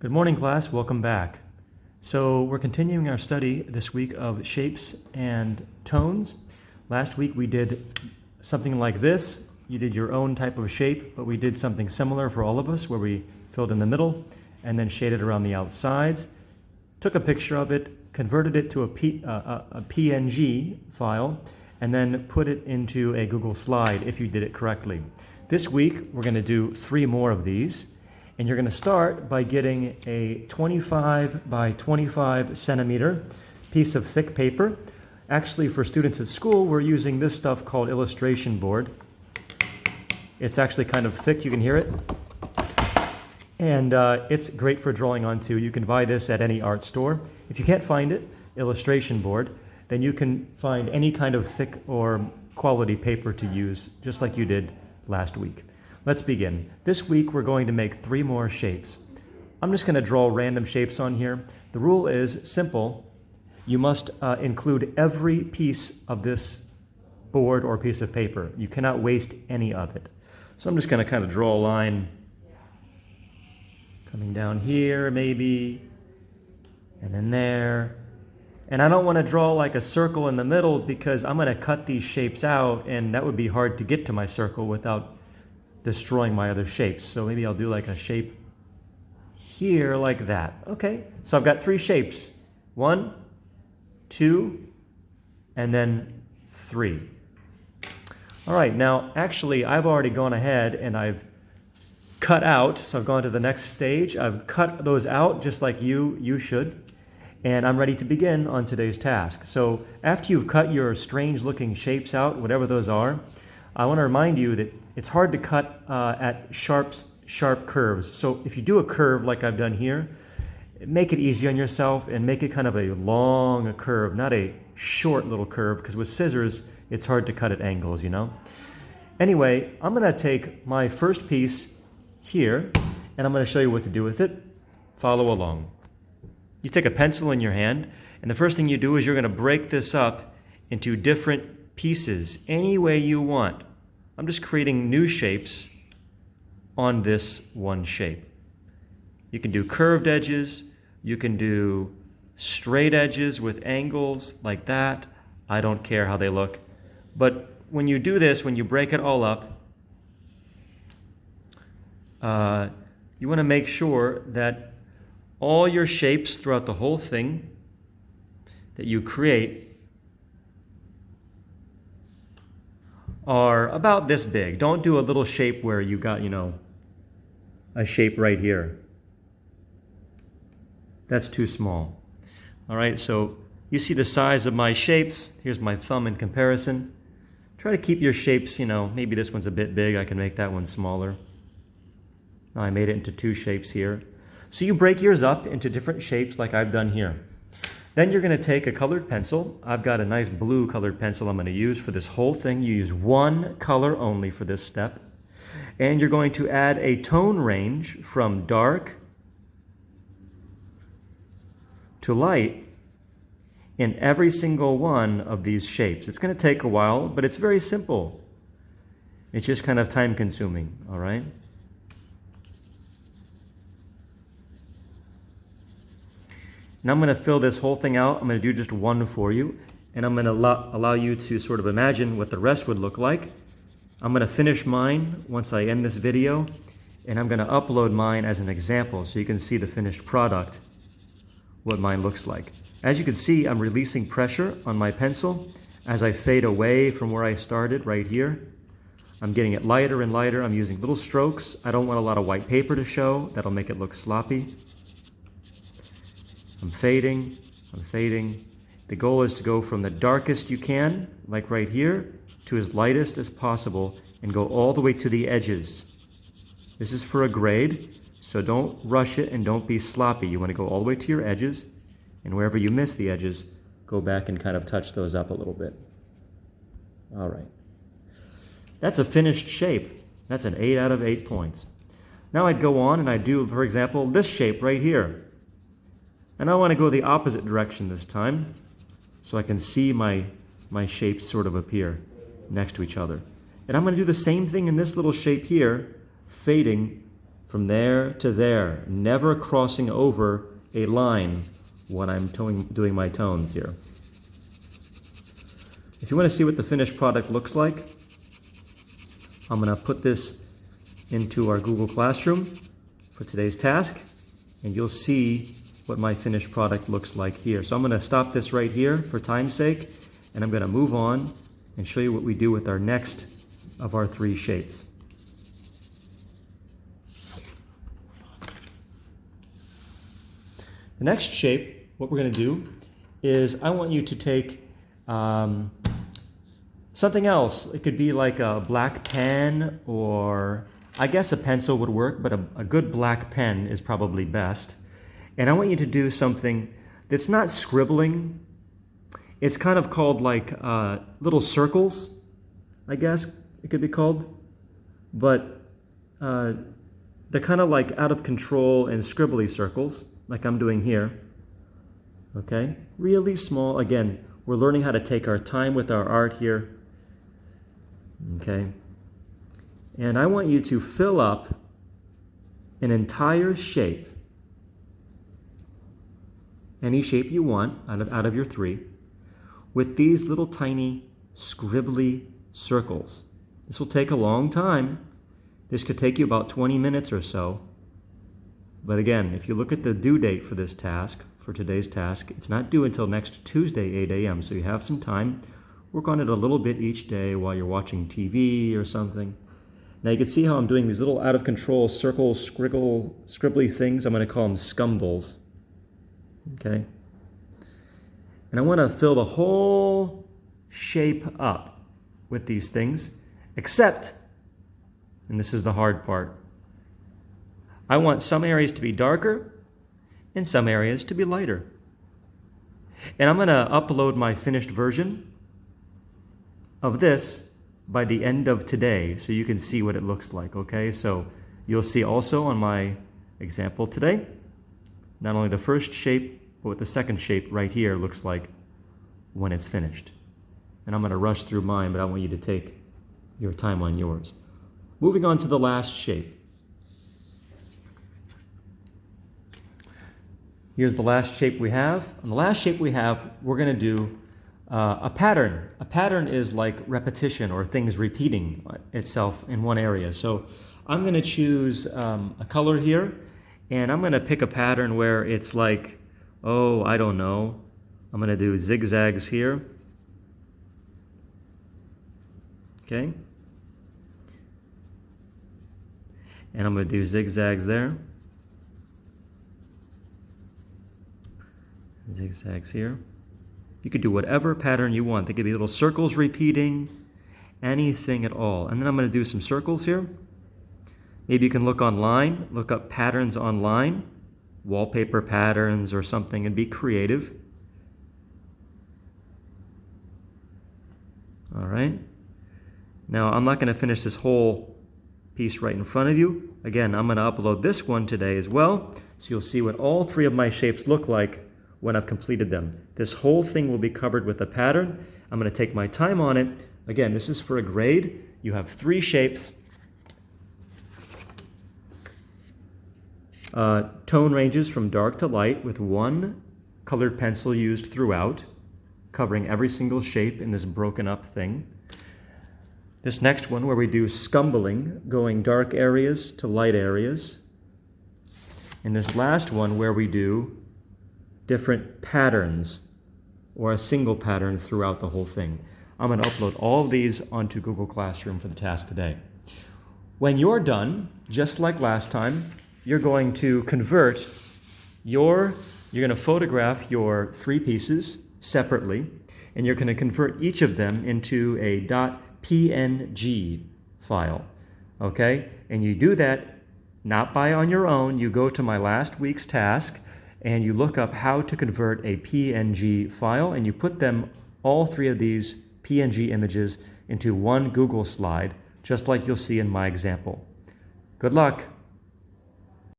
Good morning, class. Welcome back. So we're continuing our study this week of shapes and tones. Last week we did something like this. You did your own type of shape, but we did something similar for all of us where we filled in the middle and then shaded around the outsides, took a picture of it, converted it to a PNG file, and then put it into a Google slide if you did it correctly. This week we're going to do 3 more of these. And you're going to start by getting a 25 by 25 centimeter piece of thick paper. Actually, for students at school, we're using this stuff called illustration board. It's actually kind of thick, you can hear it. And it's great for drawing on too. You can buy this at any art store. If you can't find it, illustration board, then you can find any kind of thick or quality paper to use, just like you did last week. Let's begin. This week we're going to make 3 more shapes. I'm just going to draw random shapes on here. The rule is simple. You must include every piece of this board or piece of paper. You cannot waste any of it. So I'm just going to kind of draw a line coming down here maybe, and then there. And I don't want to draw like a circle in the middle because I'm going to cut these shapes out and that would be hard to get to my circle without destroying my other shapes. So maybe I'll do like a shape here like that. Okay, so I've got 3 shapes. 1, 2, and then 3. All right, now actually I've already gone ahead and I've cut out, so I've gone to the next stage. I've cut those out just like you should. And I'm ready to begin on today's task. So after you've cut your strange looking shapes out, whatever those are, I want to remind you that it's hard to cut at sharp curves. So if you do a curve like I've done here, make it easy on yourself and make it kind of a long curve, not a short little curve, because with scissors, it's hard to cut at angles, you know? Anyway, I'm going to take my first piece here, and I'm going to show you what to do with it. Follow along. You take a pencil in your hand, and the first thing you do is you're going to break this up into different pieces any way you want. I'm just creating new shapes on this one shape. You can do curved edges, you can do straight edges with angles like that. I don't care how they look. But when you do this, when you break it all up, you want to make sure that all your shapes throughout the whole thing that you create are about this big. Don't do a little shape where you got, a shape right here. That's too small. All right, so you see the size of my shapes. Here's my thumb in comparison. Try to keep your shapes, maybe this one's a bit big. I can make that one smaller. Now I made it into 2 shapes here. So you break yours up into different shapes like I've done here. Then you're going to take a colored pencil. I've got a nice blue colored pencil I'm going to use for this whole thing. You use one color only for this step. And you're going to add a tone range from dark to light in every single one of these shapes. It's going to take a while, but it's very simple. It's just kind of time consuming, all right? Now I'm going to fill this whole thing out. I'm going to do just one for you. And I'm going to allow you to sort of imagine what the rest would look like. I'm going to finish mine once I end this video. And I'm going to upload mine as an example so you can see the finished product, what mine looks like. As you can see, I'm releasing pressure on my pencil as I fade away from where I started right here. I'm getting it lighter and lighter. I'm using little strokes. I don't want a lot of white paper to show. That'll make it look sloppy. I'm fading, I'm fading. The goal is to go from the darkest you can, like right here, to as lightest as possible and go all the way to the edges. This is for a grade, so don't rush it and don't be sloppy. You want to go all the way to your edges, and wherever you miss the edges, go back and kind of touch those up a little bit. All right. That's a finished shape. That's an 8 out of 8 points. Now I'd go on and I'd do, for example, this shape right here. And I want to go the opposite direction this time so I can see my shapes sort of appear next to each other. And I'm going to do the same thing in this little shape here, fading from there to there, never crossing over a line when I'm doing my tones here. If you want to see what the finished product looks like, I'm going to put this into our Google Classroom for today's task, and you'll see what my finished product looks like here. So I'm going to stop this right here for time's sake, and I'm going to move on and show you what we do with our next of our 3 shapes. The next shape, what we're going to do is I want you to take something else. It could be like a black pen, or I guess a pencil would work, but a good black pen is probably best. And I want you to do something that's not scribbling. It's kind of called like little circles, I guess it could be called. But they're kind of like out of control and scribbly circles, like I'm doing here. Okay, really small. Again, we're learning how to take our time with our art here. Okay, and I want you to fill up an entire shape, any shape you want out of your 3, with these little tiny scribbly circles. This will take a long time. This could take you about 20 minutes or so. But again, if you look at the due date for this task, for today's task, it's not due until next Tuesday, 8 a.m., so you have some time. Work on it a little bit each day while you're watching TV or something. Now you can see how I'm doing these little out-of-control circle, scribbly things. I'm going to call them scumbles. Okay? And I want to fill the whole shape up with these things, except, and this is the hard part, I want some areas to be darker and some areas to be lighter. And I'm going to upload my finished version of this by the end of today, so you can see what it looks like, okay? So you'll see also on my example today, not only the first shape, but what the second shape right here looks like when it's finished. And I'm going to rush through mine, but I want you to take your time on yours. Moving on to the last shape. Here's the last shape we have. On the last shape we have, we're going to do a pattern. A pattern is like repetition or things repeating itself in one area. So I'm going to choose a color here, and I'm going to pick a pattern where it's like, oh, I don't know. I'm going to do zigzags here. Okay. And I'm going to do zigzags there. Zigzags here. You could do whatever pattern you want. They could be little circles repeating, anything at all. And then I'm going to do some circles here. Maybe you can look online, look up patterns online, wallpaper patterns or something, and be creative. All right. Now, I'm not going to finish this whole piece right in front of you. Again, I'm going to upload this one today as well, so you'll see what all 3 of my shapes look like when I've completed them. This whole thing will be covered with a pattern. I'm going to take my time on it. Again, this is for a grade. You have 3 shapes. Tone ranges from dark to light with 1 colored pencil used throughout, covering every single shape in this broken up thing. This next one where we do scumbling, going dark areas to light areas. And this last one where we do different patterns or a single pattern throughout the whole thing. I'm going to upload all of these onto Google Classroom for the task today. When you're done, just like last time, you're going to convert you're going to photograph your 3 pieces separately, and you're going to convert each of them into a .png file, okay? And you do that not by on your own. You go to my last week's task, and you look up how to convert a PNG file, and you put them, all 3 of these PNG images, into one Google slide, just like you'll see in my example. Good luck.